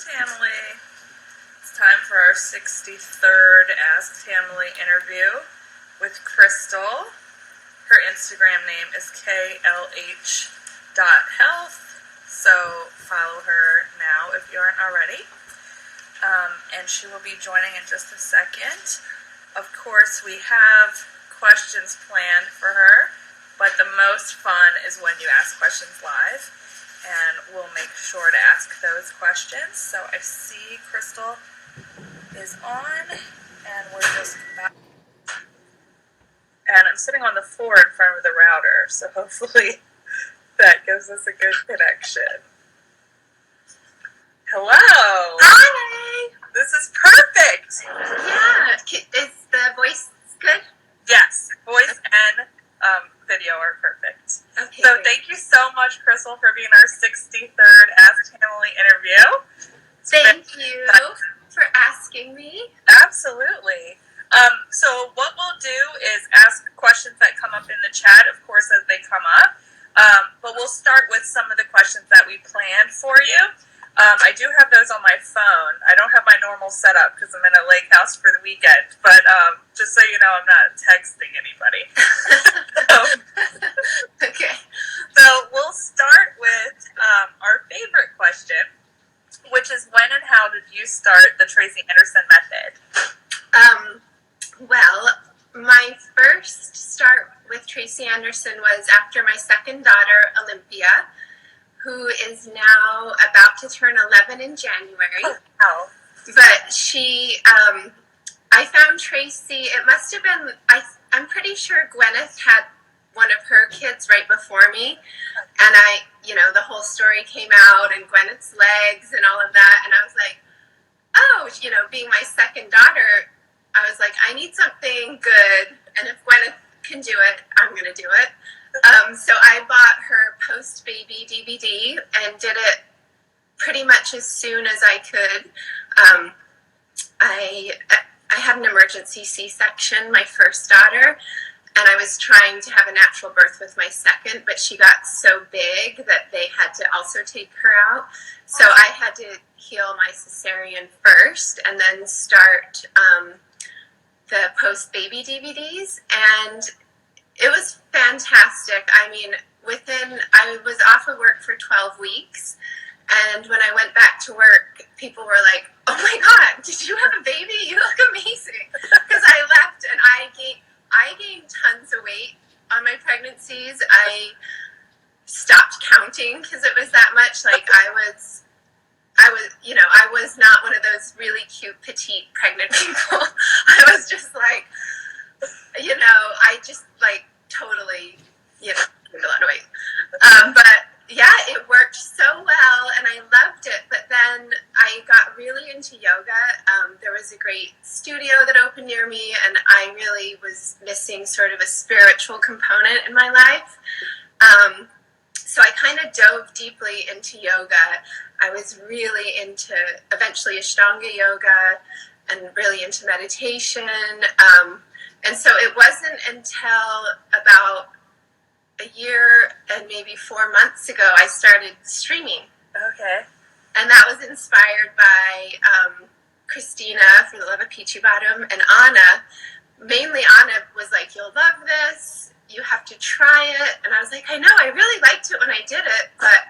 Tamily. It's time for our 63rd Ask Tamily interview with Crystal. Her Instagram name is klh.health, so follow her now if you aren't already. And she will be joining in just a second. Of course, we have questions planned for her, but the most fun is when you ask questions live, and we'll make sure to ask those questions. So I see Crystal is on, and we're just back. And I'm sitting on the floor in front of the router, so hopefully that gives us a good connection. Hello! Hi! This is perfect! Yeah, is the voice good? Yes, voice and video are perfect. Okay. So thank you so much, Crystal, for being our 63rd Ask Tamily interview. Thank you for asking me. Absolutely. So what we'll do is ask questions that come up in the chat, of course, as they come up. But we'll start with some of the questions that we planned for you. I do have those on my phone. I don't have my normal setup because I'm in a lake house for the weekend. But just so you know, I'm not texting anybody. Okay. So we'll start with our favorite question, which is when and how did you start the Tracy Anderson method? Well, my first start with Tracy Anderson was after my second daughter, Olympia, who is now about to turn 11 in January. Oh. But she, I found Tracy, it must have been, I'm pretty sure Gwyneth had one of her kids right before me. And the whole story came out and Gwyneth's legs and all of that. And I was like, oh, being my second daughter, I was like, I need something good. And if Gwyneth can do it, I'm going to do it. So I bought her post-baby DVD and did it pretty much as soon as I could. I had an emergency C-section, my first daughter, and I was trying to have a natural birth with my second, but she got so big that they had to also take her out. So I had to heal my cesarean first and then start the post-baby DVDs, and it was fantastic. I mean, I was off of work for 12 weeks, and when I went back to work, people were like, oh my God, did you have a baby? You look amazing. Because I left, and I gained tons of weight on my pregnancies. I stopped counting because it was that much. Like, I was not one of those really cute, petite, pregnant people. I was just like, I just like totally, gained a lot of weight. But yeah, it worked so well and I loved it. But then I got really into yoga. There was a great studio that opened near me and I really was missing sort of a spiritual component in my life. So I kind of dove deeply into yoga. I was really into eventually Ashtanga yoga and really into meditation. And so it wasn't until about a year and maybe 4 months ago I started streaming. Okay. And that was inspired by Christina for the Love of Peachy Bottom and Anna. Mainly Anna was like, you'll love this. You have to try it. And I was like, I know, I really liked it when I did it, but,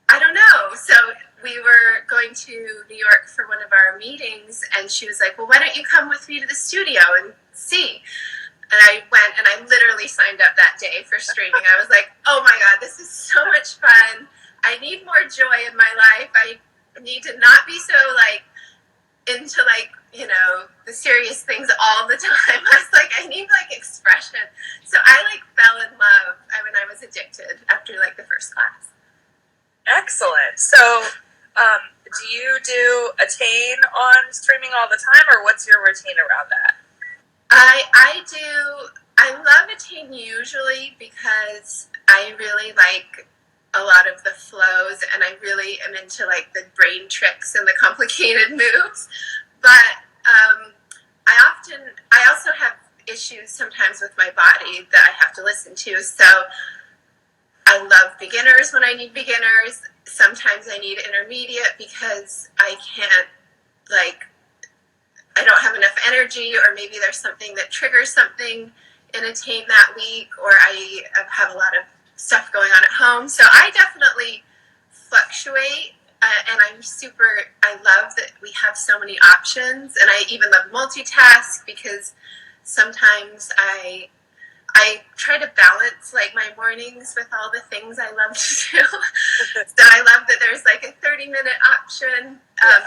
I don't know. So we were going to New York for one of our meetings, and she was like, well, why don't you come with me to the studio and see? And I went, and I literally signed up that day for streaming. I was like, oh my God, this is so much fun. I need more joy in my life. I need to not be so, into, the serious things all the time. I was like, I need, expression. So I, fell in love when I was addicted after, the first class. Excellent. So, do you do Attain on streaming all the time, or what's your routine around that? I do. I love Attain usually because I really like a lot of the flows, and I really am into the brain tricks and the complicated moves. But I also have issues sometimes with my body that I have to listen to. So I love beginners when I need beginners. sometimes I need intermediate because I can't, like, I don't have enough energy, or maybe there's something that triggers something in Attain that week, or I have a lot of stuff going on at home. So I definitely fluctuate, and I love that we have so many options, and I even love multitask because sometimes I try to balance like my mornings with all the things I love to do. So I love that there's like a 30-minute option.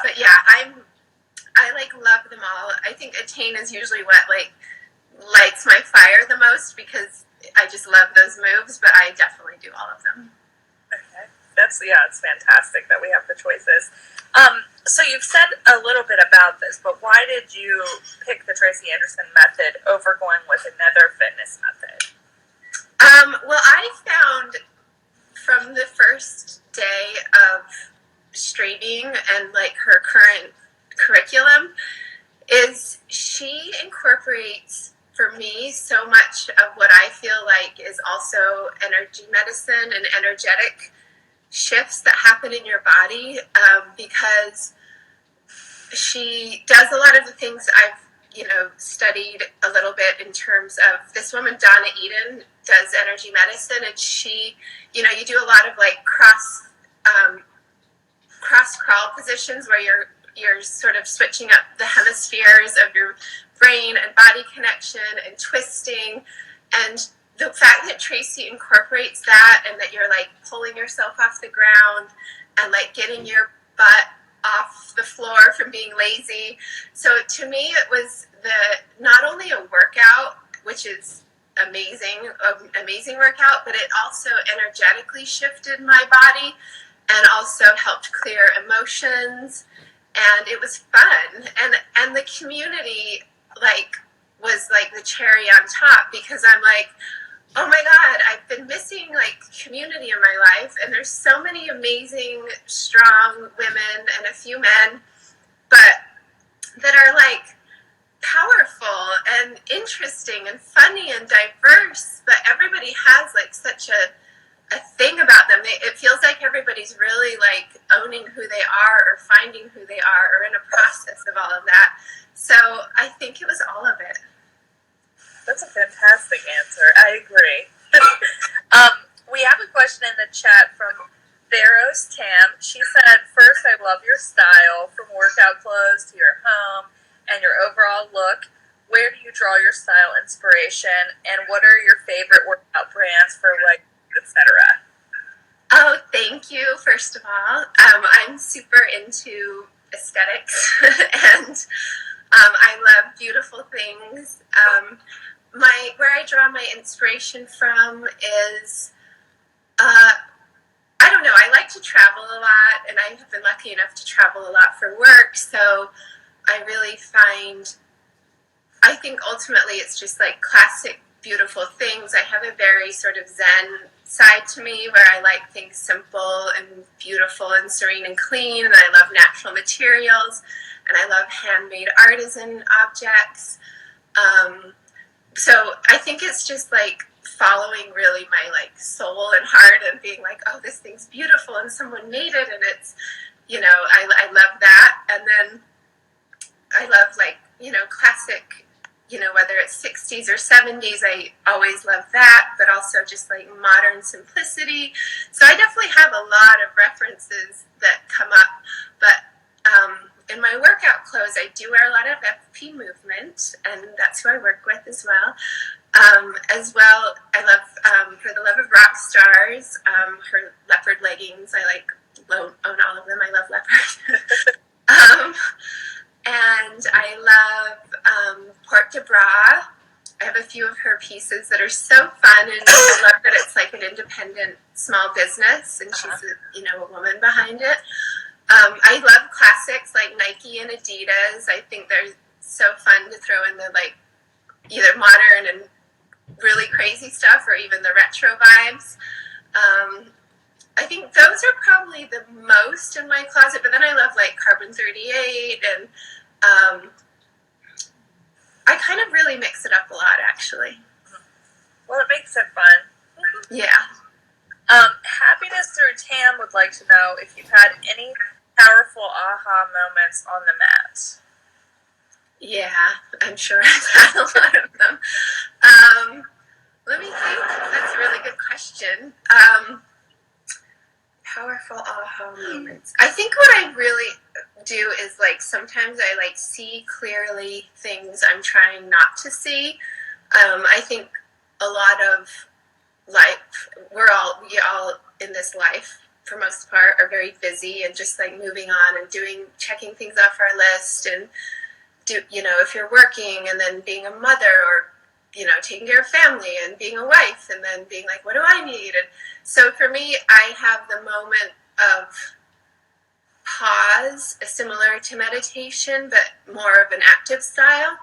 But yeah, I like love them all. I think Attain is usually what like lights my fire the most because I just love those moves, but I definitely do all of them. Okay. It's fantastic that we have the choices. So you've said a little bit about this, but why did you pick the Tracy Anderson method over going with another fitness method? Well, I found from the first day of streaming and like her current curriculum is she incorporates for me so much of what I feel like is also energy medicine and energetic shifts that happen in your body, because she does a lot of the things I've studied a little bit in terms of this woman Donna Eden does energy medicine, and she you do a lot of like cross crawl positions where you're sort of switching up the hemispheres of your brain and body connection and twisting, and the fact that Tracy incorporates that and that you're like pulling yourself off the ground and like getting your butt off the floor from being lazy. So to me, it was not only a workout, which is amazing workout, but it also energetically shifted my body and also helped clear emotions, and it was fun, and the community like was like the cherry on top, because I'm like, oh my God, I've been missing like community in my life, and there's so many amazing, strong women and a few men, but that are like powerful and interesting and funny and diverse, but everybody has like such a thing about them. It feels like everybody's really like owning who they are or finding who they are or in a process of all of that. So I think it was all of it. That's a fantastic answer. I agree. We have a question in the chat from Theros Tam. She said, first, I love your style, from workout clothes to your home and your overall look. Where do you draw your style inspiration, and what are your favorite workout brands for like, etc.? Oh, thank you, first of all. I'm super into aesthetics and I love beautiful things. Where I draw my inspiration from is, I don't know, I like to travel a lot, and I have been lucky enough to travel a lot for work, so I really I think ultimately it's just like classic, beautiful things. I have a very sort of Zen side to me where I like things simple and beautiful and serene and clean, and I love natural materials, and I love handmade artisan objects. So I think it's just like following really my like soul and heart and being like, oh, this thing's beautiful and someone made it, and it's, I love that. And then I love like, classic, whether it's 60s or 70s, I always love that, but also just like modern simplicity. So I definitely have a lot of references that come up, but in my workout clothes, I do wear a lot of FP Movement, and that's who I work with as well. I love, For the Love of Rock Stars, her leopard leggings. I like own all of them. I love leopard. And I love Porte de Bras. I have a few of her pieces that are so fun, and I love that it's like an independent small business, and she's a woman behind it. I love classics like Nike and Adidas. I think they're so fun to throw in the like either modern and really crazy stuff or even the retro vibes. I think those are probably the most in my closet, but then I love like Carbon 38, and I kind of really mix it up a lot, actually. Well, it makes it fun. Yeah. Happiness through Tam would like to know if you've had any powerful aha moments on the mat. Yeah, I'm sure I've had a lot of them. Let me think. That's a really good question. Powerful aha moments. I think what I really do is like sometimes I like see clearly things I'm trying not to see. I think a lot of life, we all in this life for most part are very busy and just like moving on and checking things off our list, and if you're working and then being a mother, or taking care of family and being a wife, and then being like, what do I need? And so for me, I have the moment of pause, similar to meditation, but more of an active style,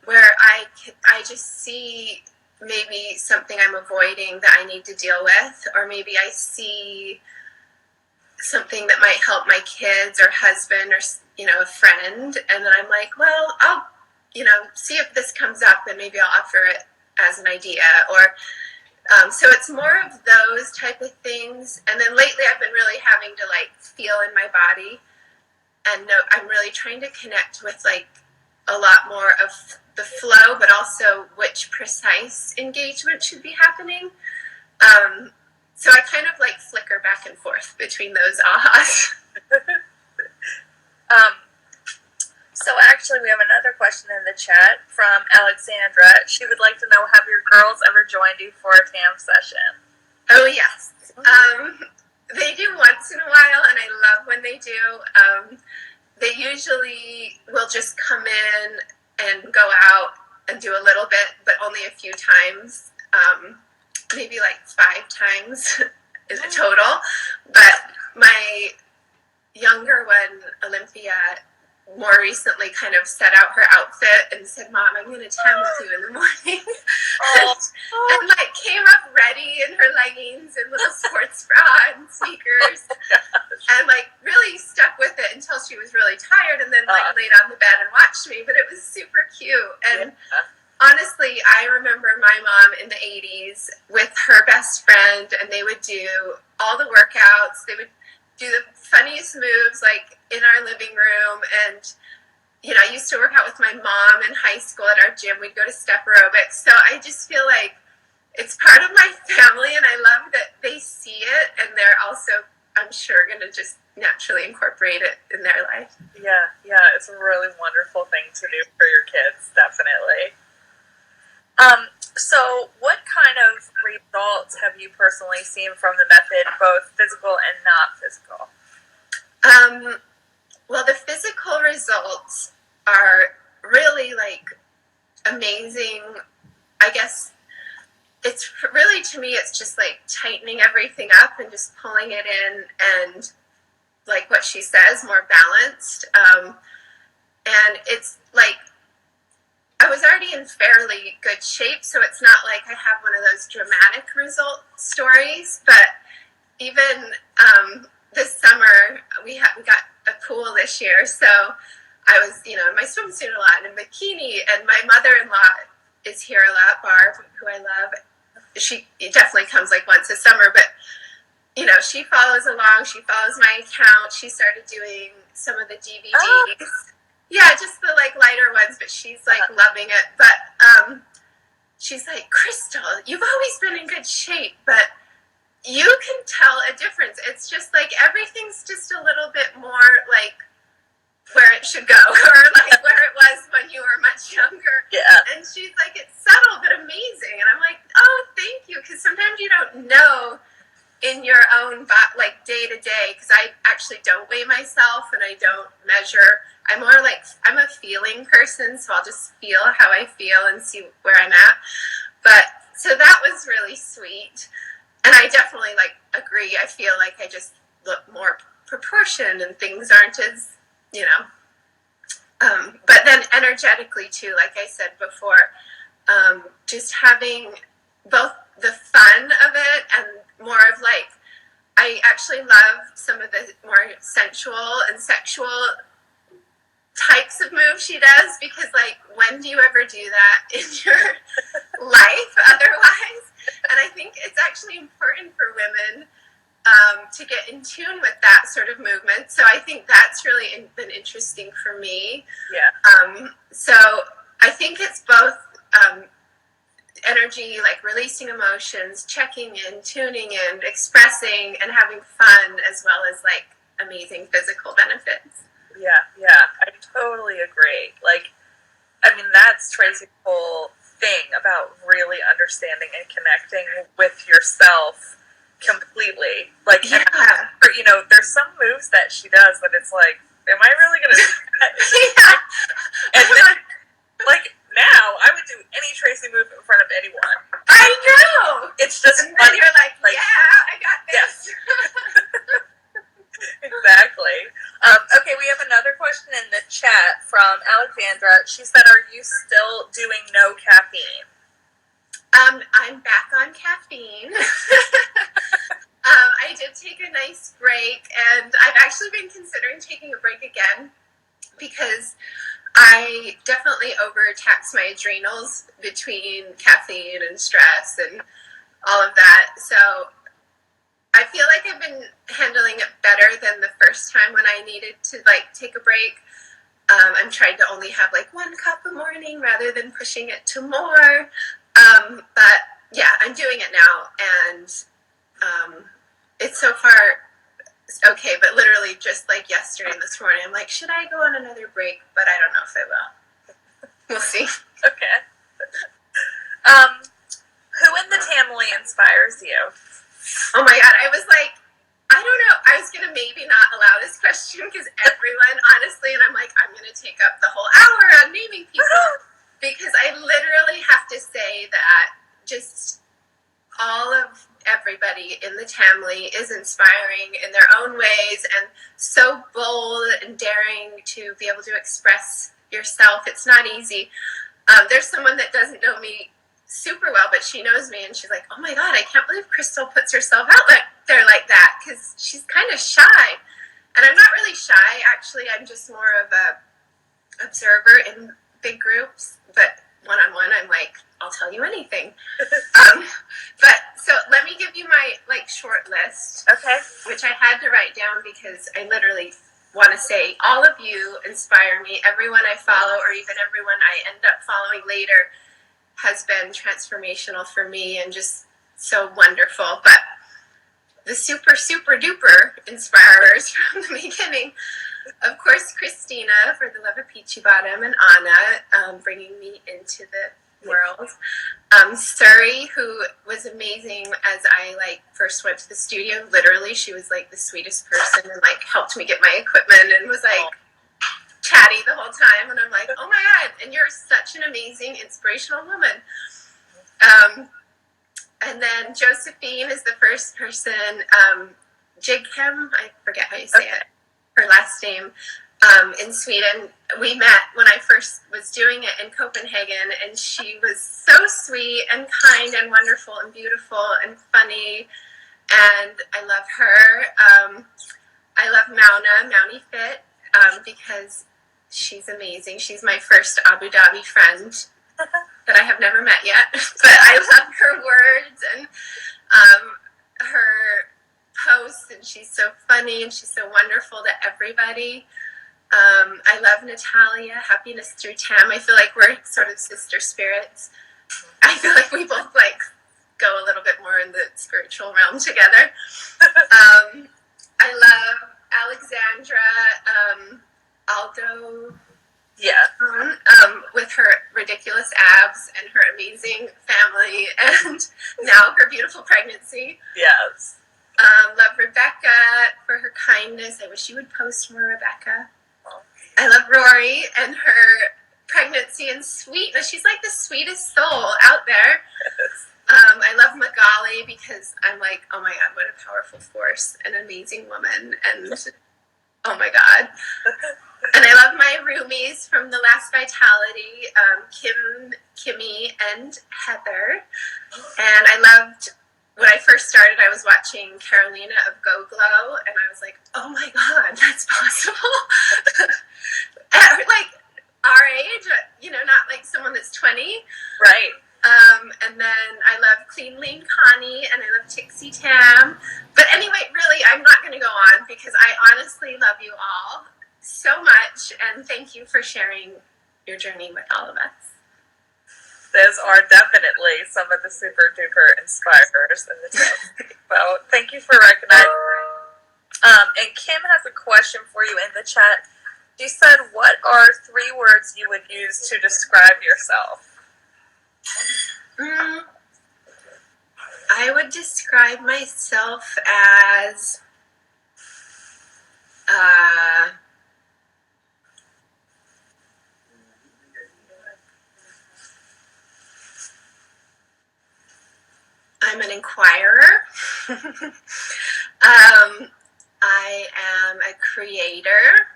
where I just see maybe something I'm avoiding that I need to deal with, or maybe I see something that might help my kids or husband or a friend, and then I'm like, well, I'll see if this comes up, and maybe I'll offer it as an idea, or so it's more of those type of things. And then lately I've been really having to like feel in my body and know, I'm really trying to connect with like a lot more of the flow, but also which precise engagement should be happening. So I kind of like flicker back and forth between those ahas. So actually, we have another question in the chat from Alexandra. She would like to know, have your girls ever joined you for a TAM session? Oh, yes. They do once in a while, and I love when they do. They usually will just come in and go out and do a little bit, but only a few times, maybe like 5 times in a total. But my younger one, Olympia, more recently kind of set out her outfit and said, Mom, I'm going to TAM with you in the morning. And like came up ready in her leggings and little sports bra and sneakers, and like really stuck with it until she was really tired, and then like laid on the bed and watched me. But it was super cute. And honestly, I remember my mom in the 80s with her best friend, and they would do all the workouts. They would do the funniest moves like in our living room. And I used to work out with my mom in high school at our gym. We'd go to step aerobics. So I just feel like it's part of my family, and I love that they see it, and they're also, I'm sure, going to just naturally incorporate it in their life. Yeah, it's a really wonderful thing to do for your kids, definitely. So what kind of results have you personally seen from the method, both physical and not physical? Well, the physical results are really like amazing. I guess it's really, to me, it's just like tightening everything up and just pulling it in, and like what she says, more balanced. And it's like, I was already in fairly good shape, so it's not like I have one of those dramatic result stories. But even this summer, we got a pool this year, so I was, in my swimsuit a lot and a bikini, and my mother-in-law is here a lot, Barb, who I love. She definitely comes like once a summer, but she follows along. She follows my account. She started doing some of the DVDs. Oh. Yeah, just the like lighter ones, but she's like loving it. But she's like, Crystal, you've always been in good shape, but you can tell a difference. It's just like everything's just a little bit more like where it should go, or like where it was when you were much younger. Yeah. And she's like, it's subtle but amazing. And I'm like, oh, thank you, because sometimes you don't know in your own like day to day, because I actually don't weigh myself and I don't measure. I'm more like, I'm a feeling person, so I'll just feel how I feel and see where I'm at. But so that was really sweet, and I definitely like agree. I feel like I just look more proportioned and things aren't as but then energetically too, like I said before, just having both the fun of it and more of like, I actually love some of the more sensual and sexual types of moves she does, because like, when do you ever do that in your life otherwise? And I think it's actually important for women to get in tune with that sort of movement. So I think that's really been interesting for me. Yeah. So I think it's both energy, like releasing emotions, checking in, tuning in, expressing, and having fun, as well as like amazing physical benefits. Yeah, I totally agree. Like, I mean, that's Tracy's whole thing about really understanding and connecting with yourself completely. Like, yeah. you know, there's some moves that she does that it's like, am I really going to do that? Yeah. And then, like, now, I would do any Tracy move in front of anyone. I know! It's just and then you're like, yeah, I got this. Yeah. Exactly. Okay, we have another question in the chat from Alexandra. She said, are you still doing no caffeine? I'm back on caffeine. I did take a nice break, and I've actually been considering taking a break again because I definitely overtax my adrenals between caffeine and stress and all of that. So I feel like I've been handling it better than the first time when I needed to like take a break. I'm trying to only have like 1 cup a morning rather than pushing it to more. But yeah, I'm doing it now, and it's so far okay. But literally just like yesterday and this morning, I'm like, should I go on another break? But I don't know if I will. We'll see. Okay. Who in the Tamily inspires you? Oh my God, I was like, I don't know. I was going to maybe not allow this question because everyone, honestly, and I'm like, I'm going to take up the whole hour on naming people because I literally have to say that just all of everybody in the Tamily is inspiring in their own ways and so bold and daring to be able to express yourself. It's not easy. There's someone that doesn't know me super well, but she knows me, and she's like, oh my God, I can't believe Crystal puts herself out there like that, because she's kind of shy. And I'm not really shy, actually. I'm just more of a observer in big groups, but one-on-one, I'm like, I'll tell you anything. But so let me give you my like short list, okay, which I had to write down because I literally want to say all of you inspire me. Everyone I follow, or even everyone I end up following later, has been transformational for me and just so wonderful. But the super, super duper inspirers from the beginning, of course, Christina for the Love of Peachy Bottom, and Anna bringing me into the world. Suri, who was amazing as I like first went to the studio. Literally, she was like the sweetest person and like helped me get my equipment and was like chatty the whole time, and I'm like, oh my God, and you're such an amazing, inspirational woman. And then Josephine is the first person, Jighem, I forget how you say it, her last name, in Sweden. We met when I first was doing it in Copenhagen, and she was so sweet and kind and wonderful and beautiful and funny, and I love her. I love Mouni Fit, because she's amazing. She's my first Abu Dhabi friend that I have never met yet, but I love her words and her posts, and she's so funny and she's so wonderful to everybody. I love Natalia, Happiness Through Tam. I feel like we're sort of sister spirits. I feel like we both like go a little bit more in the spiritual realm together. I love Alexandra, Aldo, with her ridiculous abs and her amazing family, and now her beautiful pregnancy. Yes. Love Rebecca for her kindness. I wish you would post more, Rebecca. I love Rory and her pregnancy and sweetness. She's like the sweetest soul out there. I love Magali because I'm like, oh my God, what a powerful force, an amazing woman, and oh my God. And I love my roomies from the last Vitality, Kimmy, and Heather. And I loved, when I first started, I was watching Carolina of Go Glow, and I was like, oh my God, that's possible. At, like, our age, you know, not like someone that's 20. Right. And then I love Clean, Lean, so much, and thank you for sharing your journey with all of us. Those are definitely some of the super duper inspirers in the team. Well, thank you for recognizing. And Kim has a question for you in the chat. She said, what are 3 words you would use to describe yourself? I would describe myself as I'm an inquirer. I am a creator,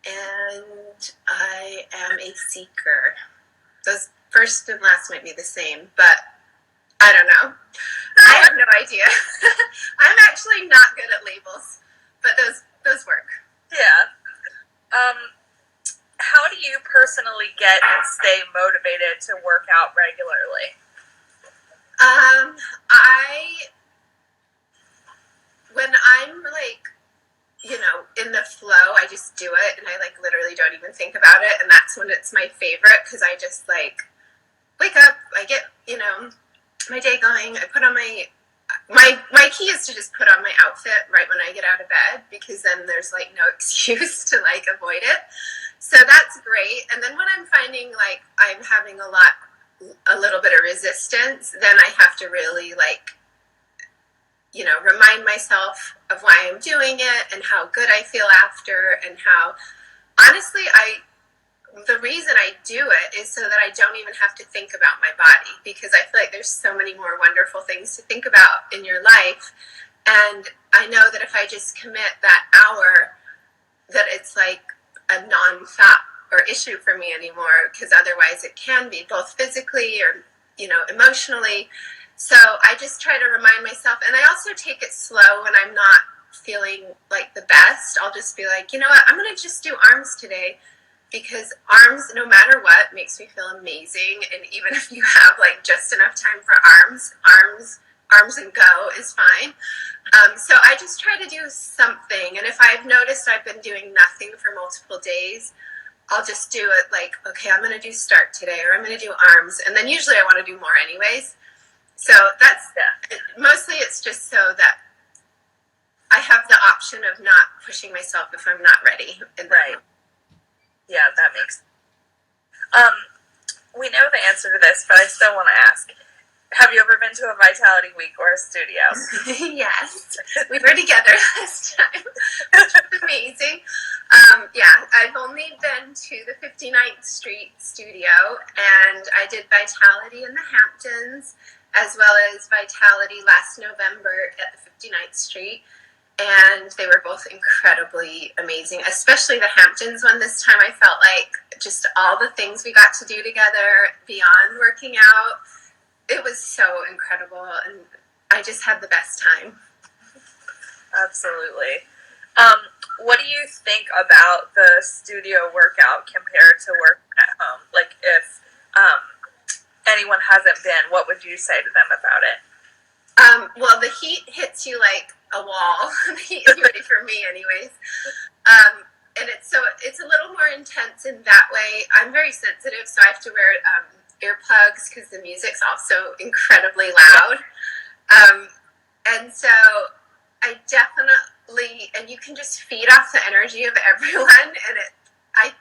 and I am a seeker. Those first and last might be the same, but I don't know. I have no idea. I'm actually not good at labels, but those work. Yeah. How do you personally get and stay motivated to work out regularly? When I'm like, in the flow, I just do it, and I like literally don't even think about it, and that's when it's my favorite, because I just like wake up, I get, my day going, I put on my key is to just put on my outfit right when I get out of bed, because then there's like no excuse to like avoid it. So that's great. And then when I'm finding like I'm having a little bit of resistance, then I have to really like, remind myself of why I'm doing it and how good I feel after, and how honestly the reason I do it is so that I don't even have to think about my body, because I feel like there's so many more wonderful things to think about in your life. And I know that if I just commit that hour, that it's like a non-thought or issue for me anymore, because otherwise it can be both physically or, emotionally. So I just try to remind myself, and I also take it slow when I'm not feeling like the best. I'll just be like, you know what, I'm going to just do arms today, because arms, no matter what, makes me feel amazing. And even if you have like just enough time for arms and go is fine. So I just try to do something. And if I've noticed I've been doing nothing for multiple days, I'll just do it like, okay, I'm going to do start today, or I'm going to do arms. And then usually I want to do more anyways. So mostly it's just so that I have the option of not pushing myself if I'm not ready. Right. Yeah, that makes. We know the answer to this, but I still want to ask. Have you ever been to a Vitality Week or a studio? Yes. We were together last time, which was amazing. Yeah, I've only been to the 59th Street studio, and I did Vitality in the Hamptons, as well as Vitality last November at the 59th Street. And they were both incredibly amazing, especially the Hamptons one. This time I felt like just all the things we got to do together beyond working out, it was so incredible, and I just had the best time. Absolutely. What do you think about the studio workout compared to working at home? Like, if anyone hasn't been, what would you say to them about it? Well, the heat hits you like a wall. The heat is ready for me anyways. And it's a little more intense in that way. I'm very sensitive, so I have to wear earplugs because the music's also incredibly loud. And so I definitely, and you can just feed off the energy of everyone, and I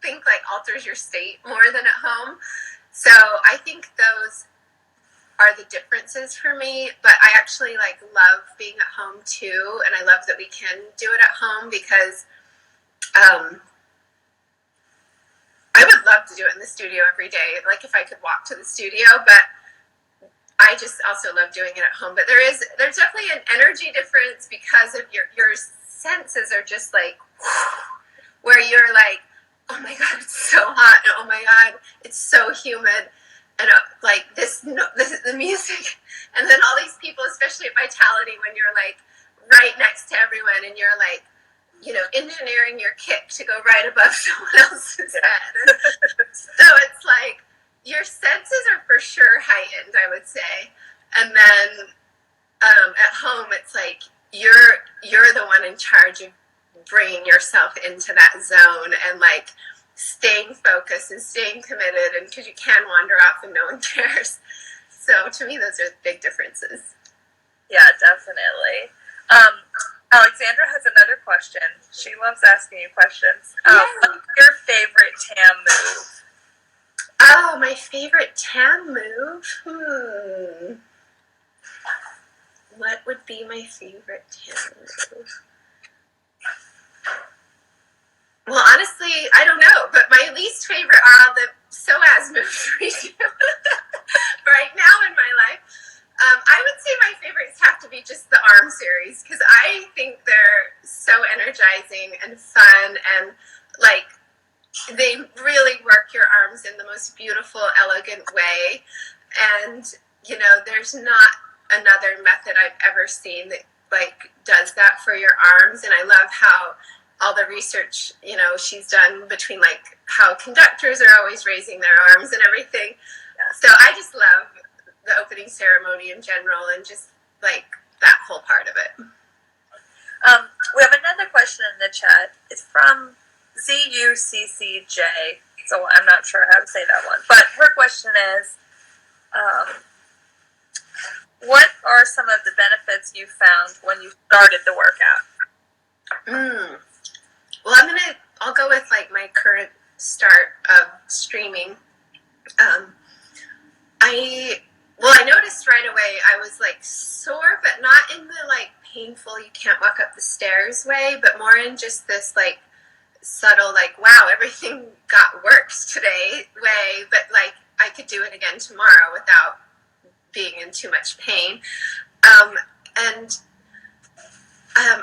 think like alters your state more than at home. So I think those are the differences for me, but I actually like love being at home too, and I love that we can do it at home, because I would love to do it in the studio every day, like if I could walk to the studio, but I just also love doing it at home. But there's definitely an energy difference because of your senses are just like, where you're like, oh my God, it's so hot, and oh my God, it's so humid. And like this is the music, and then all these people, especially at Vitality, when you're like right next to everyone, and you're like, engineering your kick to go right above someone else's head. So it's like your senses are for sure heightened, I would say. And then at home, it's like you're the one in charge of bringing yourself into that zone and like staying focused and staying committed, and because you can wander off and no one cares. So to me, those are big differences. Yeah, definitely. Alexandra has another question. She loves asking you questions. What's your favorite TAM move? Oh, my favorite TAM move? What would be my favorite TAM move? Well, honestly, I don't know, but my least favorite are all the psoas moves we do right now in my life. I would say my favorites have to be just the arm series, because I think they're so energizing and fun, and like they really work your arms in the most beautiful, elegant way. And you know, there's not another method I've ever seen that like does that for your arms. And I love how all the research, you know, she's done between like how conductors are always raising their arms and everything. So I just love the opening ceremony in general, and just like that whole part of it. We have another question in the chat. It's from ZUCCJ, so I'm not sure how to say that one. But her question is, what are some of the benefits you found when you started the workout? Well, I'll go with like my current start of streaming. I noticed right away I was like sore, but not in the like painful, you can't walk up the stairs way, but more in just this like subtle, like, wow, everything got worked today way, but like I could do it again tomorrow without being in too much pain.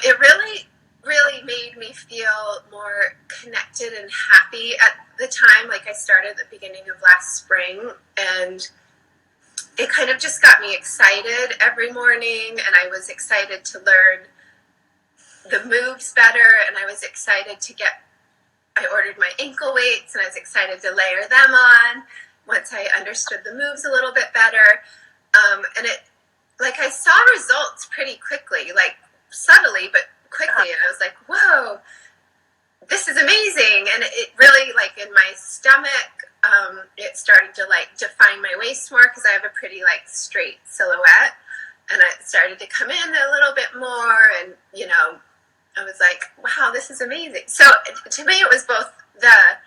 It really made me feel more connected and happy at the time. Like I started at the beginning of last spring, and it kind of just got me excited every morning, and I was excited to learn the moves better, and I was excited I ordered my ankle weights, and I was excited to layer them on once I understood the moves a little bit better. And I saw results pretty quickly, like subtly, but quickly. And I was like, whoa, this is amazing. And it really, like in my stomach, it started to like define my waist more, because I have a pretty like straight silhouette, and it started to come in a little bit more. And you know, I was like, wow, this is amazing. So to me, it was both the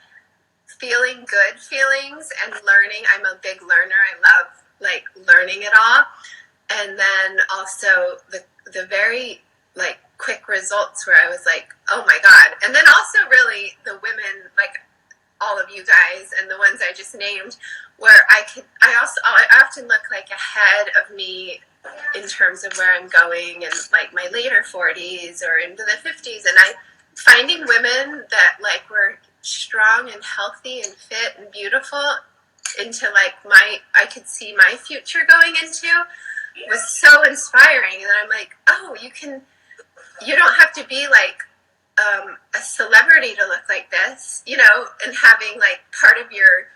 feeling good feelings and learning. I'm a big learner. I love like learning it all. And then also the very like quick results where I was like, oh my God. And then also really the women, like all of you guys and the ones I just named, where I often look like ahead of me in terms of where I'm going in like my later 40s or into the 50s. And finding women that like were strong and healthy and fit and beautiful into like I could see my future going into, was so inspiring. And I'm like, oh, you don't have to be like a celebrity to look like this, you know, and having like part of your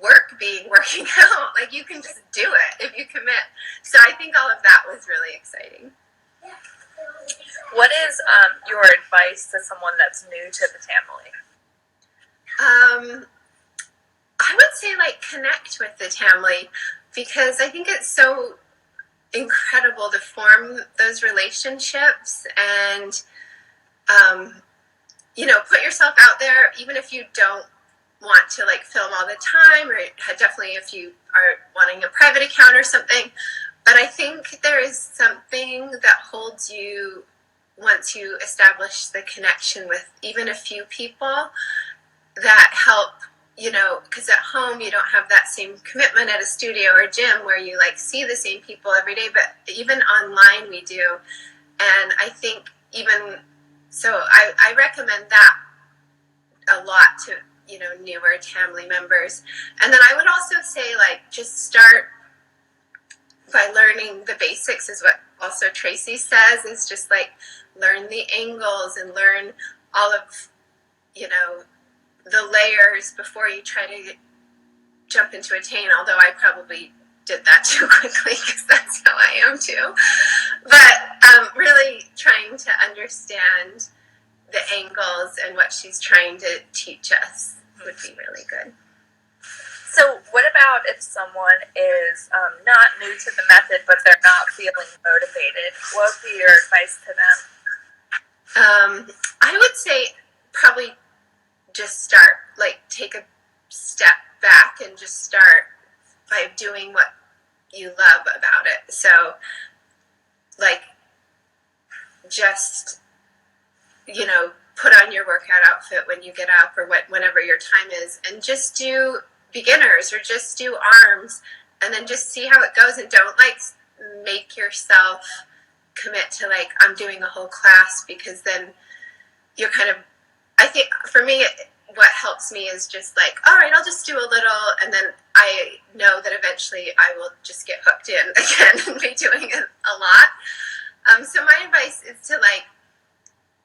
work being working out. Like you can just do it if you commit. So I think all of that was really exciting. What is your advice to someone that's new to the Tamily? I would say like connect with the Tamily, because I think it's so incredible to form those relationships and you know, put yourself out there, even if you don't want to like film all the time, or definitely if you are wanting a private account or something. But I think there is something that holds you once you establish the connection with even a few people that help, you know, because at home you don't have that same commitment at a studio or a gym where you like see the same people every day, but even online we do. And I think even so, I recommend that a lot to, you know, newer Tamily members. And then I would also say like just start by learning the basics, is what also Tracy says, is just like learn the angles and learn all of, you know, the layers before you try to jump into a Tane, although I probably did that too quickly because that's how I am too. But really trying to understand the angles and what she's trying to teach us would be really good. So what about if someone is not new to the method, but they're not feeling motivated? What would be your advice to them? I would say probably just start, like take a step back and just start by doing what you love about it. So like just, put on your workout outfit when you get up or whenever your time is, and just do beginners or just do arms, and then just see how it goes, and don't like make yourself commit to like I'm doing a whole class, because then you're kind of, I think for me what helps me is just like, all right, I'll just do a little, and then I know that eventually I will just get hooked in again and be doing it a lot. So my advice is to like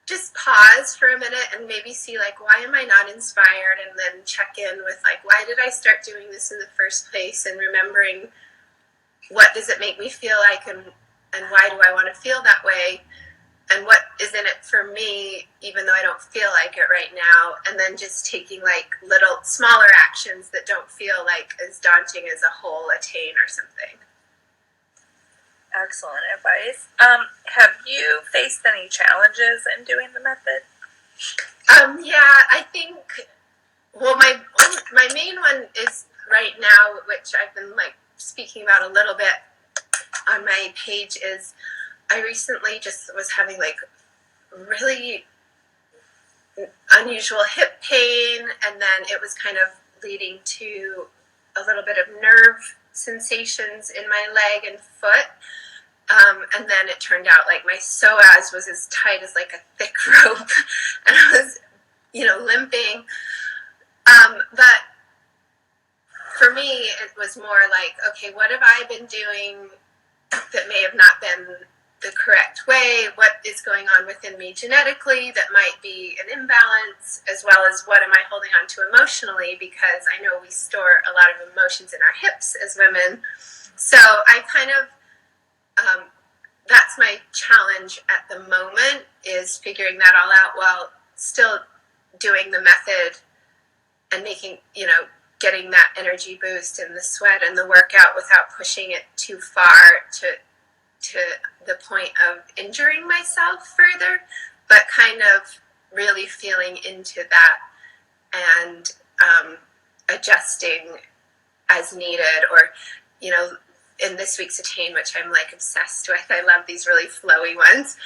just pause for a minute and maybe see like, why am I not inspired, and then check in with like, why did I start doing this in the first place, and remembering what does it make me feel like, and why do I want to feel that way, and what is in it for me even though I don't feel like it right now, and then just taking like little smaller actions that don't feel like as daunting as a whole attain or something. Excellent advice. Have you faced any challenges in doing the method? Yeah, I think, well, my main one is right now, which I've been like speaking about a little bit on my page, is I recently just was having like really unusual hip pain, and then it was kind of leading to a little bit of nerve sensations in my leg and foot. And then it turned out like my psoas was as tight as like a thick rope, and I was, limping. But for me, it was more like, okay, what have I been doing that may have not been the correct way? What is going on within me genetically that might be an imbalance, as well as what am I holding on to emotionally? Because I know we store a lot of emotions in our hips as women. So I kind of, that's my challenge at the moment, is figuring that all out while still doing the method and making, getting that energy boost and the sweat and the workout without pushing it too far to the point of injuring myself further, but kind of really feeling into that and adjusting as needed, or, in this week's Attain, which I'm like obsessed with. I love these really flowy ones.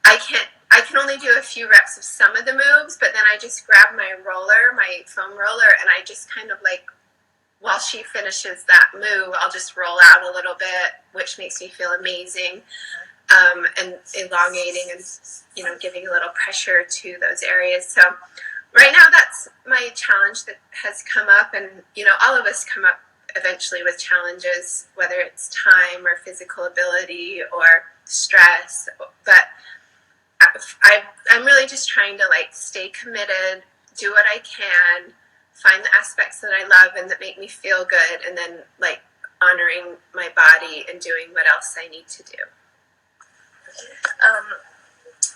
I can only do a few reps of some of the moves, but then I just grab my roller, my foam roller, and I just kind of like, while she finishes that move, I'll just roll out a little bit, which makes me feel amazing, and elongating and, giving a little pressure to those areas. So right now that's my challenge that has come up, and, all of us come up eventually with challenges, whether it's time or physical ability or stress, but I'm really just trying to like stay committed, do what I can, find the aspects that I love and that make me feel good, and then like honoring my body and doing what else I need to do.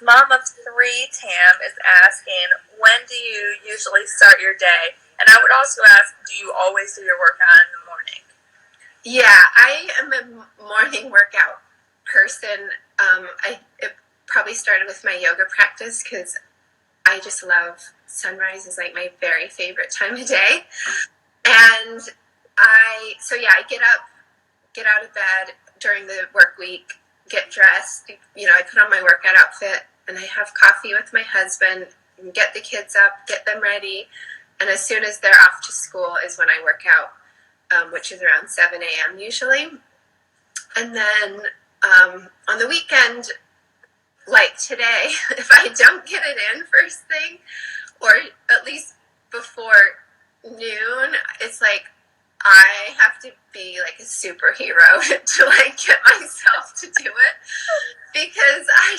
Mom of 3, Tam, is asking, when do you usually start your day? And I would also ask, do you always do your workout in the morning? Yeah, I am a morning workout person. It probably started with my yoga practice, because I just love sunrise is like my very favorite time of day. And I get up, get out of bed during the work week, get dressed, I put on my workout outfit, and I have coffee with my husband, and get the kids up, get them ready, and as soon as they're off to school is when I work out, which is around 7 a.m. usually. And then on the weekend, like today, if I don't get it in first thing, or at least before noon, it's like I have to be like a superhero to like get myself to do it, because I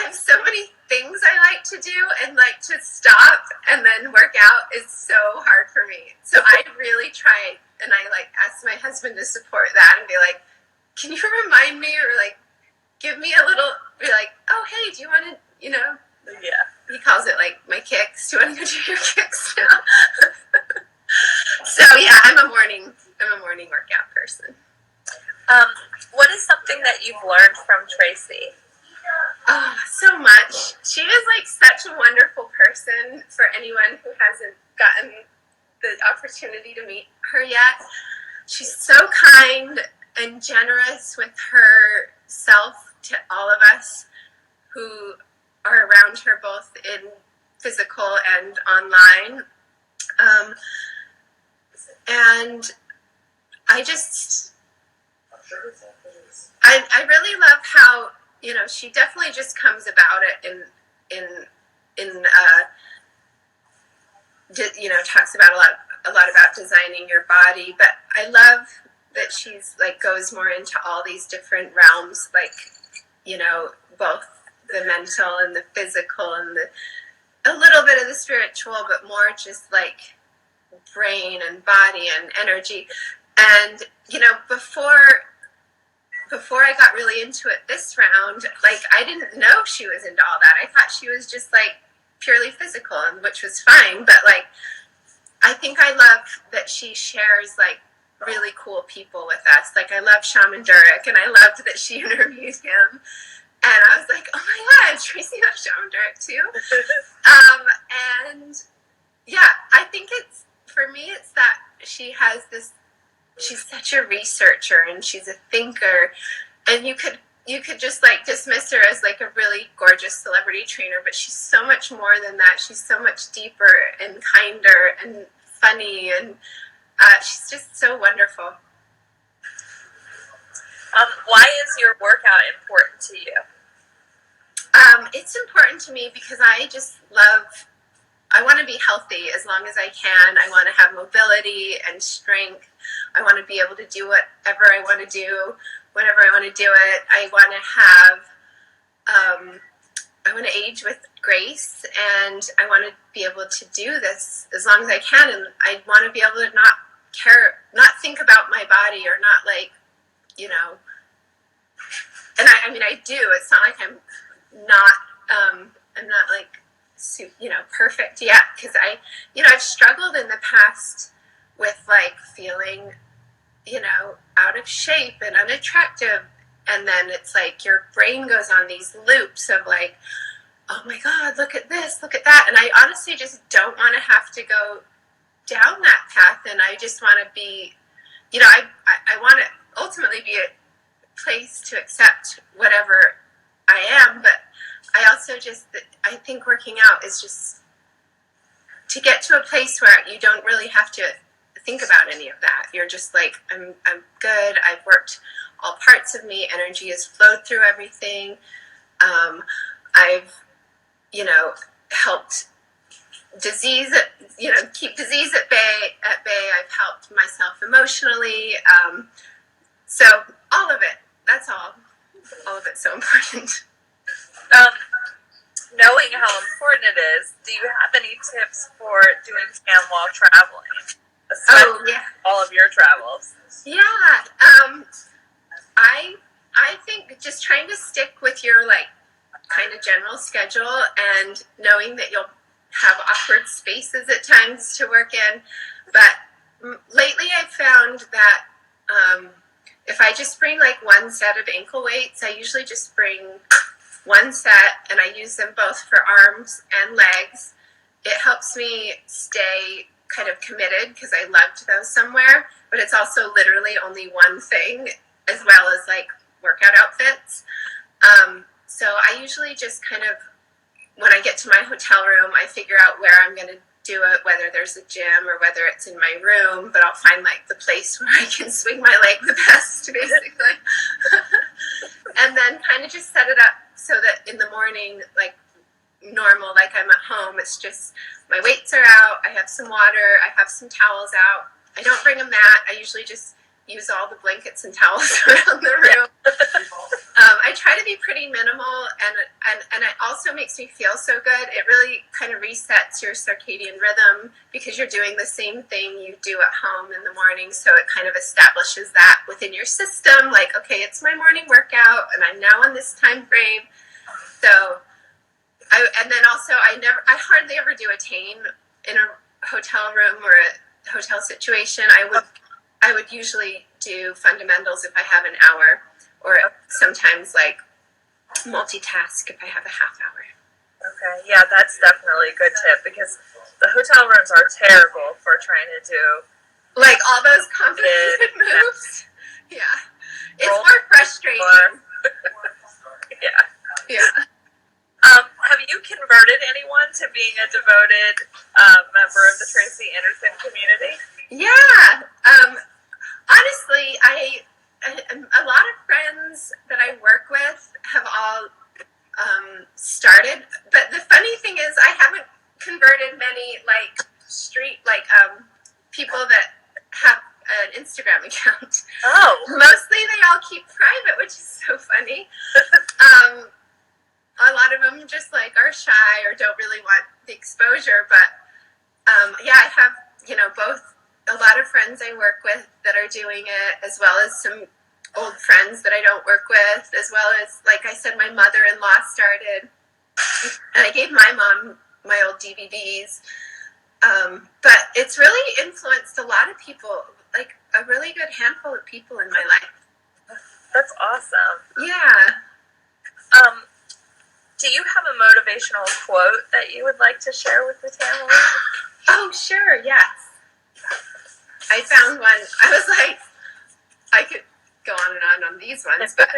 have so many things I like to do, and like to stop and then work out is so hard for me. So I really try, and I like ask my husband to support that and be like, can you remind me, or like give me a little, be like, oh hey, do you want to Yeah. He calls it like my kicks. Do you want to go do your kicks now? So yeah, I'm a morning workout person. What is something that you've learned from Tracy? Oh, so much. She is like such a wonderful person for anyone who hasn't gotten the opportunity to meet her yet. She's so kind and generous with herself to all of us who are around her, both in physical and online. And I really love how, she definitely just comes about it talks about a lot about designing your body, but I love that she's like goes more into all these different realms, like, both the mental and the physical and a little bit of the spiritual, but more just like brain and body and energy. And, before I got really into it this round, like, I didn't know she was into all that. I thought she was just like purely physical, and which was fine, but like, I think I love that she shares like really cool people with us. Like, I love Shaman Durek, and I loved that she interviewed him. And I was like, oh my God, Tracy loves Shaman Durek too. And yeah, I think for me, it's that she's such a researcher, and she's a thinker, and you could just like dismiss her as like a really gorgeous celebrity trainer, but she's so much more than that. She's so much deeper and kinder and funny, and she's just so wonderful. Why is your workout important to you? It's important to me because I want to be healthy as long as I can. I want to have mobility and strength. I want to be able to do whatever I want to do, whenever I want to do it. I want to age with grace, and I want to be able to do this as long as I can. And I want to be able to not think about my body, or not like, and I do. It's not like I'm not like, perfect yet, because I've struggled in the past with like feeling, out of shape and unattractive, and then it's like your brain goes on these loops of like, oh my God, look at this, look at that, and I honestly just don't want to have to go down that path, and I just want to be, I want to ultimately be a place to accept whatever I am, but I also I think working out is just to get to a place where you don't really have to think about any of that. You're just like, I'm good. I've worked all parts of me. Energy has flowed through everything. I've, helped keep disease at bay. I've helped myself emotionally. So all of it, that's all of it's so important. Knowing how important it is, do you have any tips for doing tan while traveling? Especially all of your travels. Yeah. I think just trying to stick with your like kind of general schedule, and knowing that you'll have awkward spaces at times to work in. But lately I've found that if I just bring like one set of ankle weights, I usually just bring one set, and I use them both for arms and legs. It helps me stay kind of committed because I loved those somewhere, but it's also literally only one thing, as well as like workout outfits. So I usually just kind of, when I get to my hotel room, I figure out where I'm going to do it, whether there's a gym or whether it's in my room, but I'll find like the place where I can swing my leg the best, basically. And then kind of just set it up so that in the morning, like normal, like I'm at home, it's just my weights are out, I have some water, I have some towels out. I don't bring a mat. I usually just use all the blankets and towels around the room. I try to be pretty minimal, and it also makes me feel so good. It really kind of resets your circadian rhythm because you're doing the same thing you do at home in the morning, so it kind of establishes that within your system, like, okay, it's my morning workout, and I'm now on this time frame. So And then also I hardly ever do a tane in a hotel room or a hotel situation. I would usually do fundamentals if I have an hour, or sometimes like multitask if I have a half hour. Okay, yeah, that's definitely a good tip, because the hotel rooms are terrible for trying to do like all those complicated moves. Yeah, it's more frustrating. Yeah. Have you converted anyone to being a devoted member of the Tracy Anderson community? Yeah. Honestly, a lot of friends that I work with have all started, but the funny thing is I haven't converted many people that have an Instagram account. Oh. Mostly they all keep private, which is so funny. A lot of them just like are shy or don't really want the exposure, but yeah, I have, both a lot of friends I work with that are doing it, as well as some old friends that I don't work with, as well as, like I said, my mother-in-law started, and I gave my mom my old DVDs. But it's really influenced a lot of people, like a really good handful of people in my life. That's awesome. Yeah. Do you have a motivational quote that you would like to share with the Tamily? Oh, sure, yes. I found one. I was like, I could go on and on these ones, but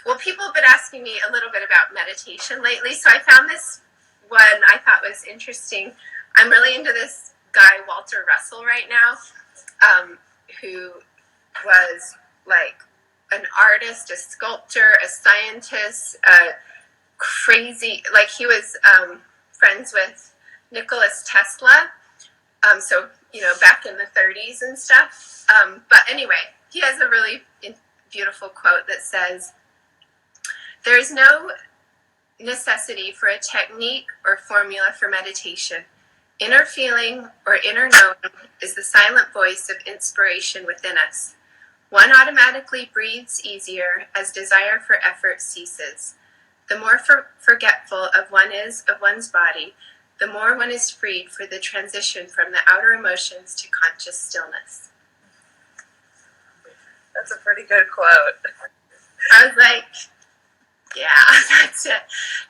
well, people have been asking me a little bit about meditation lately, so I found this one I thought was interesting. I'm really into this guy, Walter Russell, right now, who was like an artist, a sculptor, a scientist, crazy, like he was friends with Nicholas Tesla, so, back in the 30s and stuff. But anyway, he has a really beautiful quote that says, "There is no necessity for a technique or formula for meditation. Inner feeling or inner knowing is the silent voice of inspiration within us. One automatically breathes easier as desire for effort ceases. The more forgetful of one is of one's body, the more one is freed for the transition from the outer emotions to conscious stillness." That's a pretty good quote. I was like, yeah, that's it.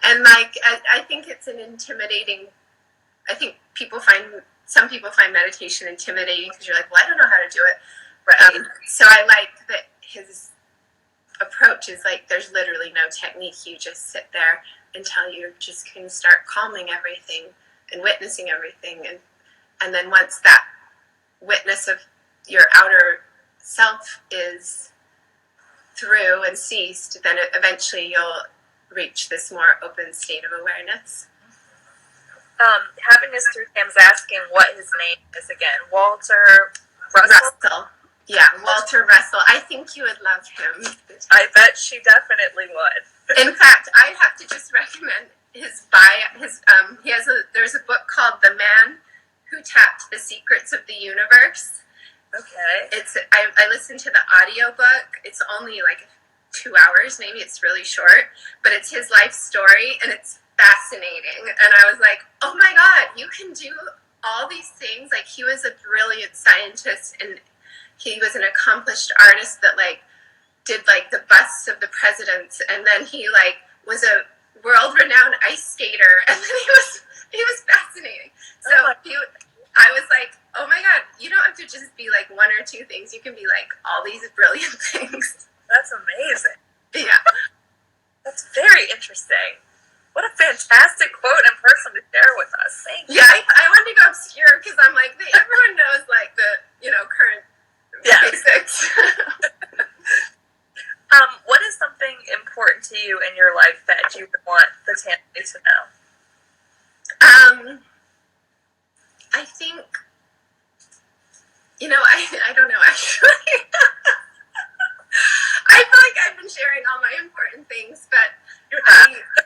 And like, I think it's an intimidating, I think some people find meditation intimidating because you're like, well, I don't know how to do it. Right. So I like that his approach is like, there's literally no technique. You just sit there until you just can start calming everything and witnessing everything. And then once that witness of your outer self is through and ceased, then eventually you'll reach this more open state of awareness. Having us through Tam's asking what his name is again. Walter Russell? Yeah, Walter Russell. I think you would love him. I bet she definitely would. In fact, I have to just recommend his bio. There's a book called "The Man Who Tapped the Secrets of the Universe." Okay. I listened to the audiobook. It's only like 2 hours, maybe it's really short, but it's his life story and it's fascinating. And I was like, oh my God, you can do all these things. Like, he was a brilliant scientist and he was an accomplished artist that like did like the busts of the presidents, and then he like was a world-renowned ice skater, and then he was fascinating. So I was like, oh my God, you don't have to just be like one or two things. You can be like all these brilliant things. That's amazing. Yeah. That's very interesting. What a fantastic quote and person to share with us. Thank you. Yeah, I wanted to go obscure because I'm like, everyone knows like the, current basics. What is something important to you in your life that you would want the Tamily to know? I think, I don't know, actually. I feel like I've been sharing all my important things, but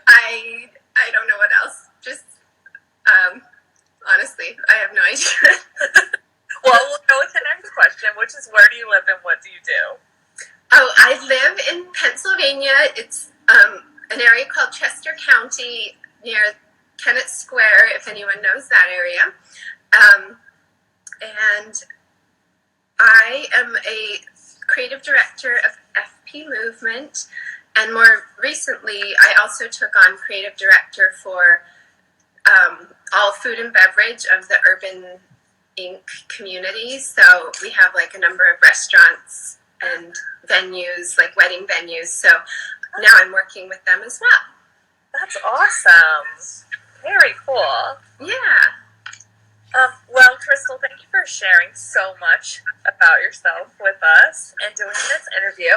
I don't know what else. Just, honestly, I have no idea. Well, we'll go with the next question, which is, where do you live and what do you do? Oh, I live in Pennsylvania. It's an area called Chester County near Kennett Square, if anyone knows that area. And I am a creative director of FP Movement, and more recently, I also took on creative director for all food and beverage of the Urban Inc. community. So we have like a number of restaurants and venues, like wedding venues. So now I'm working with them as well. That's awesome. Very cool. Yeah. Well, Crystal, thank you for sharing so much about yourself with us and doing this interview.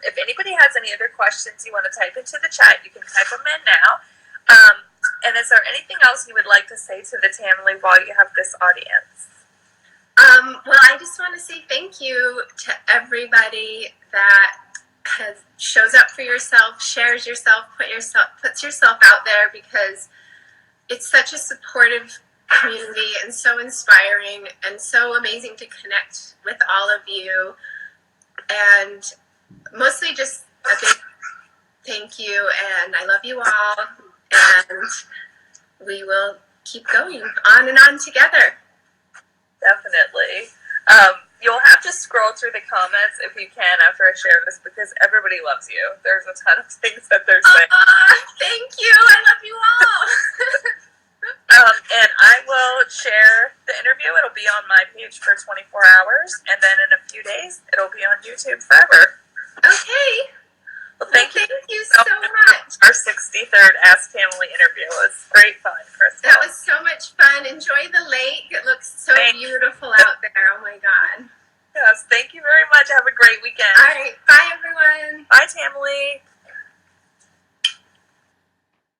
If anybody has any other questions you want to type into the chat, you can type them in now. And is there anything else you would like to say to the Tamily while you have this audience? Well, I just want to say thank you to everybody that shows up for yourself, shares yourself, puts yourself out there, because it's such a supportive community and so inspiring and so amazing to connect with all of you. And mostly just a big thank you, and I love you all, and we will keep going on and on together. Definitely. You'll have to scroll through the comments if you can after I share this, because everybody loves you. There's a ton of things that they're saying. Thank you. I love you all. And I will share the interview. It'll be on my page for 24 hours, and then in a few days, it'll be on YouTube forever. Okay. Well, thank you so much. Our 63rd Ask Tamily interview. It was great fun, Crystal. That was so much fun. Enjoy the lake. It looks so beautiful out there. Oh my God. Yes, thank you very much. Have a great weekend. All right. Bye, everyone. Bye, Tamily.